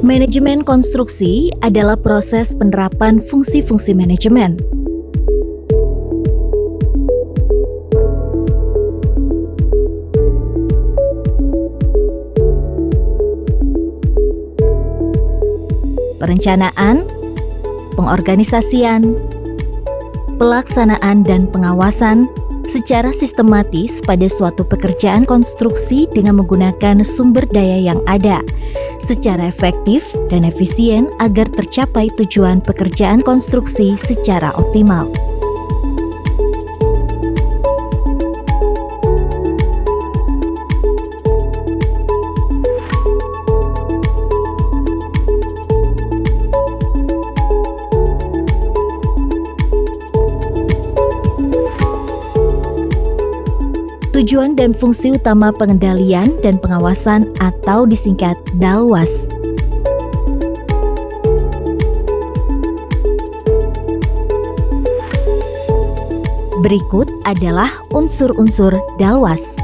Manajemen konstruksi adalah proses penerapan fungsi-fungsi manajemen. Perencanaan, pengorganisasian, pelaksanaan dan pengawasan secara sistematis pada suatu pekerjaan konstruksi dengan menggunakan sumber daya yang ada secara efektif dan efisien agar tercapai tujuan pekerjaan konstruksi secara optimal. Tujuan dan fungsi utama pengendalian dan pengawasan atau disingkat DALWAS. Berikut adalah unsur-unsur DALWAS.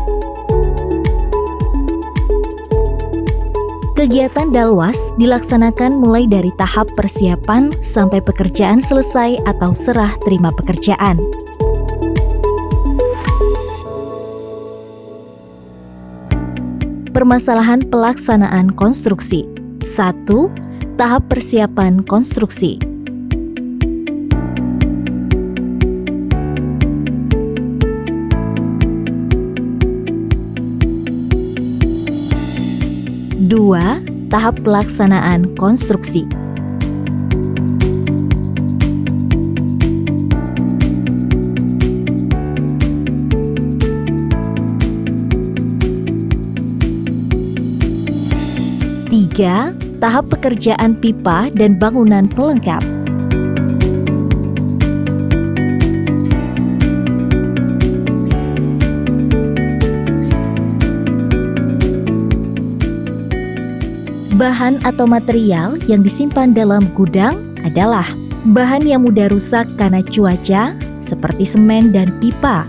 Kegiatan DALWAS dilaksanakan mulai dari tahap persiapan sampai pekerjaan selesai atau serah terima pekerjaan. Permasalahan pelaksanaan konstruksi. 1. Tahap persiapan konstruksi. Dua, tahap pelaksanaan konstruksi. Tiga, tahap pekerjaan pipa dan bangunan pelengkap. Bahan atau material yang disimpan dalam gudang adalah bahan yang mudah rusak karena cuaca, seperti semen dan pipa.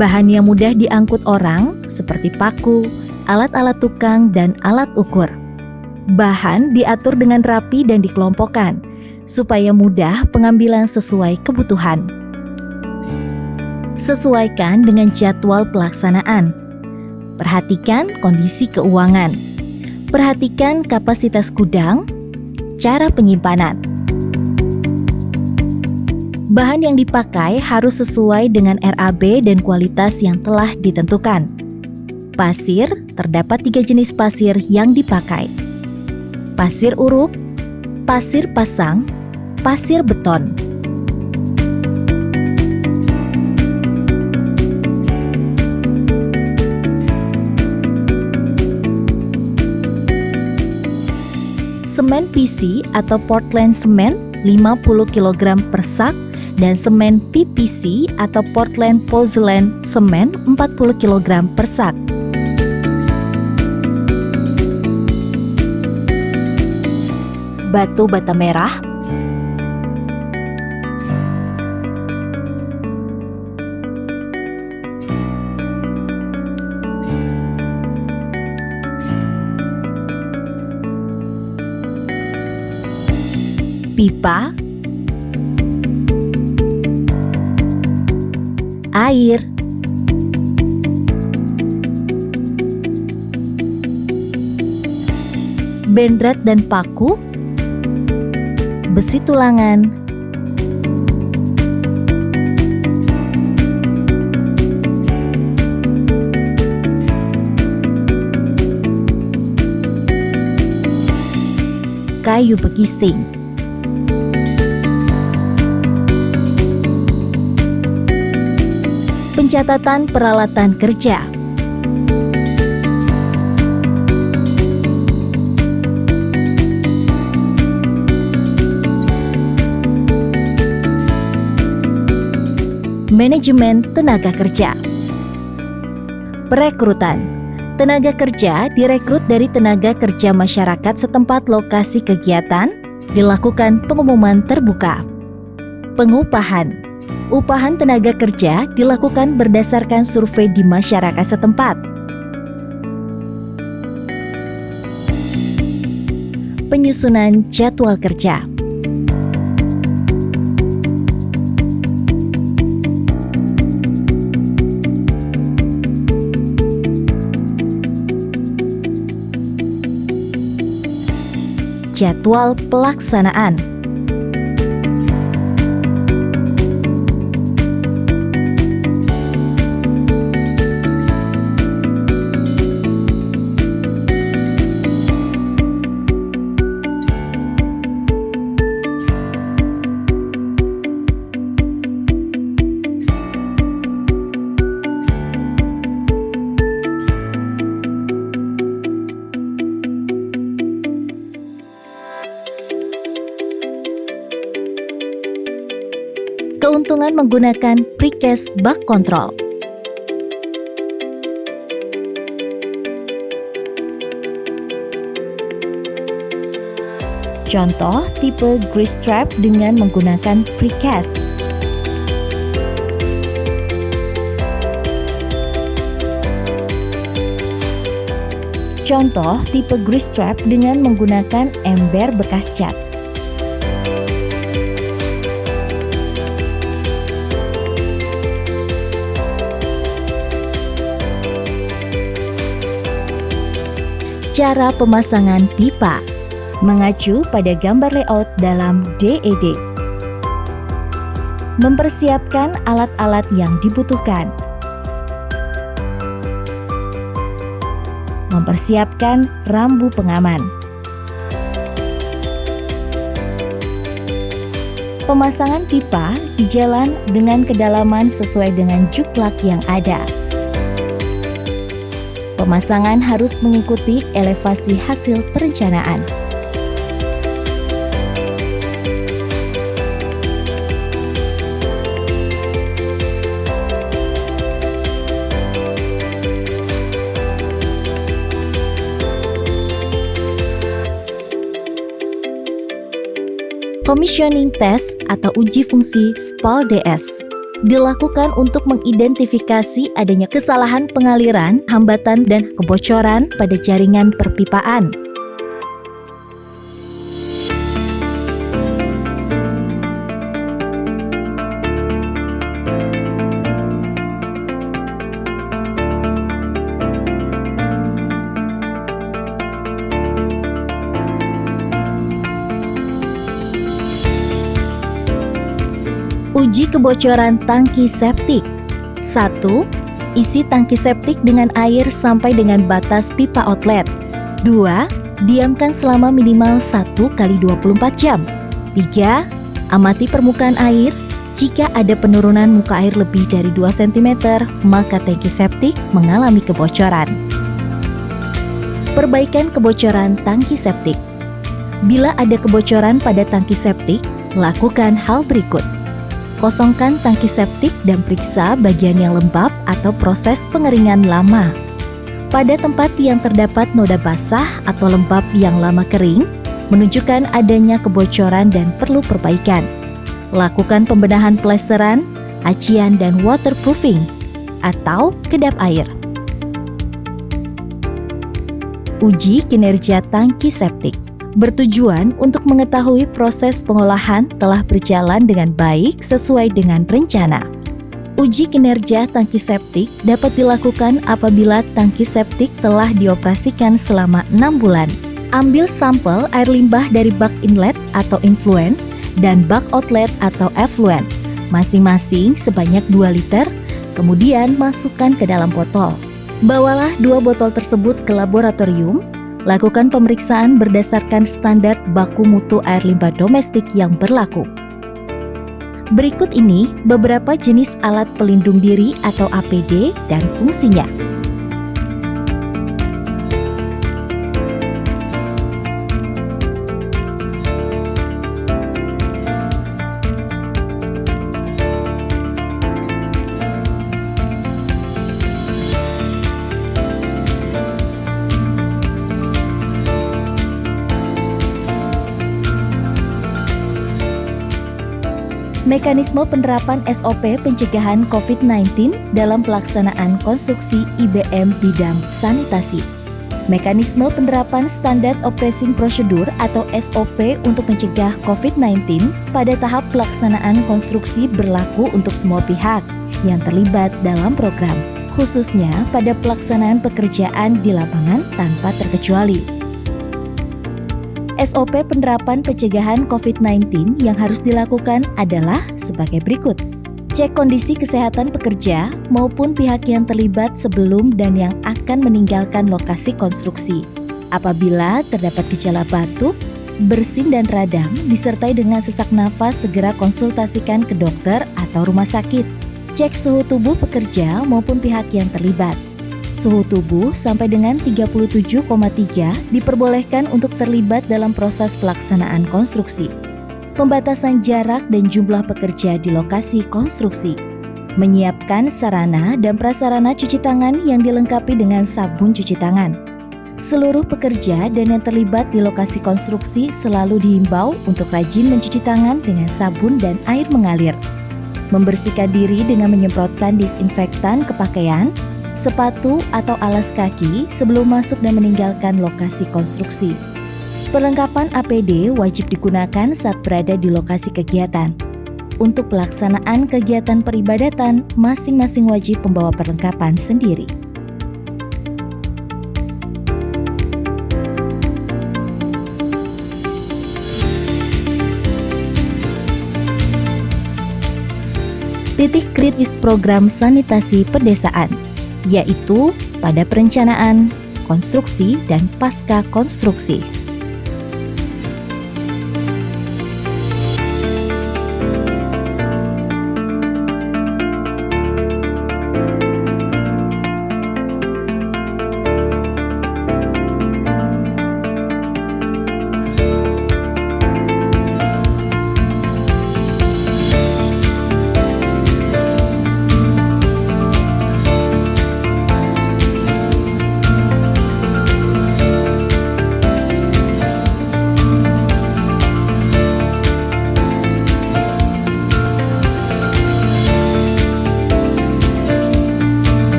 Bahan yang mudah diangkut orang, seperti paku, alat-alat tukang, dan alat ukur. Bahan diatur dengan rapi dan dikelompokkan, supaya mudah pengambilan sesuai kebutuhan. Sesuaikan dengan jadwal pelaksanaan. Perhatikan kondisi keuangan. Perhatikan kapasitas gudang, cara penyimpanan. Bahan yang dipakai harus sesuai dengan RAB dan kualitas yang telah ditentukan. Pasir, terdapat 3 jenis pasir yang dipakai. Pasir uruk, pasir pasang, pasir beton. Semen PC atau Portland semen 50 kg per sak dan semen PPC atau Portland Pozzolan semen 40 kg per sak. Batu bata merah, pipa, air, bendrat dan paku, besi tulangan, kayu pegisting. Pencatatan peralatan kerja. Manajemen tenaga kerja. Perekrutan. Tenaga kerja direkrut dari tenaga kerja masyarakat setempat lokasi kegiatan, dilakukan pengumuman terbuka. Pengupahan. Upahan tenaga kerja dilakukan berdasarkan survei di masyarakat setempat. Penyusunan jadwal kerja. Jadwal pelaksanaan. Keuntungan menggunakan precast bug control. Contoh tipe grease trap dengan menggunakan precast. Contoh tipe grease trap dengan menggunakan ember bekas cat. Cara pemasangan pipa mengacu pada gambar layout dalam DED. Mempersiapkan alat-alat yang dibutuhkan. Mempersiapkan rambu pengaman. Pemasangan pipa di jalan dengan kedalaman sesuai dengan juklak yang ada. Pemasangan harus mengikuti elevasi hasil perencanaan. Commissioning test atau uji fungsi SPAL DS dilakukan untuk mengidentifikasi adanya kesalahan pengaliran, hambatan, dan kebocoran pada jaringan perpipaan. Uji kebocoran tangki septik. 1. Isi tangki septik dengan air sampai dengan batas pipa outlet. 2. Diamkan selama minimal 1 kali 24 jam. 3. Amati permukaan air. Jika ada penurunan muka air lebih dari 2 cm, maka tangki septik mengalami kebocoran. Perbaikan kebocoran tangki septik. Bila ada kebocoran pada tangki septik, lakukan hal berikut. Kosongkan tangki septik dan periksa bagian yang lembab atau proses pengeringan lama. Pada tempat yang terdapat noda basah atau lembab yang lama kering, menunjukkan adanya kebocoran dan perlu perbaikan. Lakukan pembenahan plesteran, acian, dan waterproofing atau kedap air. Uji kinerja tangki septik. Bertujuan untuk mengetahui proses pengolahan telah berjalan dengan baik sesuai dengan rencana. Uji kinerja tangki septik dapat dilakukan apabila tangki septik telah dioperasikan selama 6 bulan. Ambil sampel air limbah dari bak inlet atau influent dan bak outlet atau effluent, masing-masing sebanyak 2 liter, kemudian masukkan ke dalam botol. Bawalah 2 botol tersebut ke laboratorium. Lakukan pemeriksaan berdasarkan standar baku mutu air limbah domestik yang berlaku. Berikut ini beberapa jenis alat pelindung diri atau APD dan fungsinya. Mekanisme penerapan SOP pencegahan COVID-19 dalam pelaksanaan konstruksi IBM bidang sanitasi. Mekanisme penerapan Standard Operating Procedure atau SOP untuk mencegah COVID-19 pada tahap pelaksanaan konstruksi berlaku untuk semua pihak yang terlibat dalam program, khususnya pada pelaksanaan pekerjaan di lapangan tanpa terkecuali. SOP penerapan pencegahan COVID-19 yang harus dilakukan adalah sebagai berikut. Cek kondisi kesehatan pekerja maupun pihak yang terlibat sebelum dan yang akan meninggalkan lokasi konstruksi. Apabila terdapat gejala batuk, bersin dan radang disertai dengan sesak nafas, segera konsultasikan ke dokter atau rumah sakit. Cek suhu tubuh pekerja maupun pihak yang terlibat. Suhu tubuh sampai dengan 37,3 diperbolehkan untuk terlibat dalam proses pelaksanaan konstruksi. Pembatasan jarak dan jumlah pekerja di lokasi konstruksi. Menyiapkan sarana dan prasarana cuci tangan yang dilengkapi dengan sabun cuci tangan. Seluruh pekerja dan yang terlibat di lokasi konstruksi selalu dihimbau untuk rajin mencuci tangan dengan sabun dan air mengalir. Membersihkan diri dengan menyemprotkan disinfektan ke pakaian, sepatu atau alas kaki sebelum masuk dan meninggalkan lokasi konstruksi. Perlengkapan APD wajib digunakan saat berada di lokasi kegiatan. Untuk pelaksanaan kegiatan peribadatan, masing-masing wajib membawa perlengkapan sendiri. Titik kritis program sanitasi pedesaan, yaitu pada perencanaan, konstruksi, dan pasca konstruksi.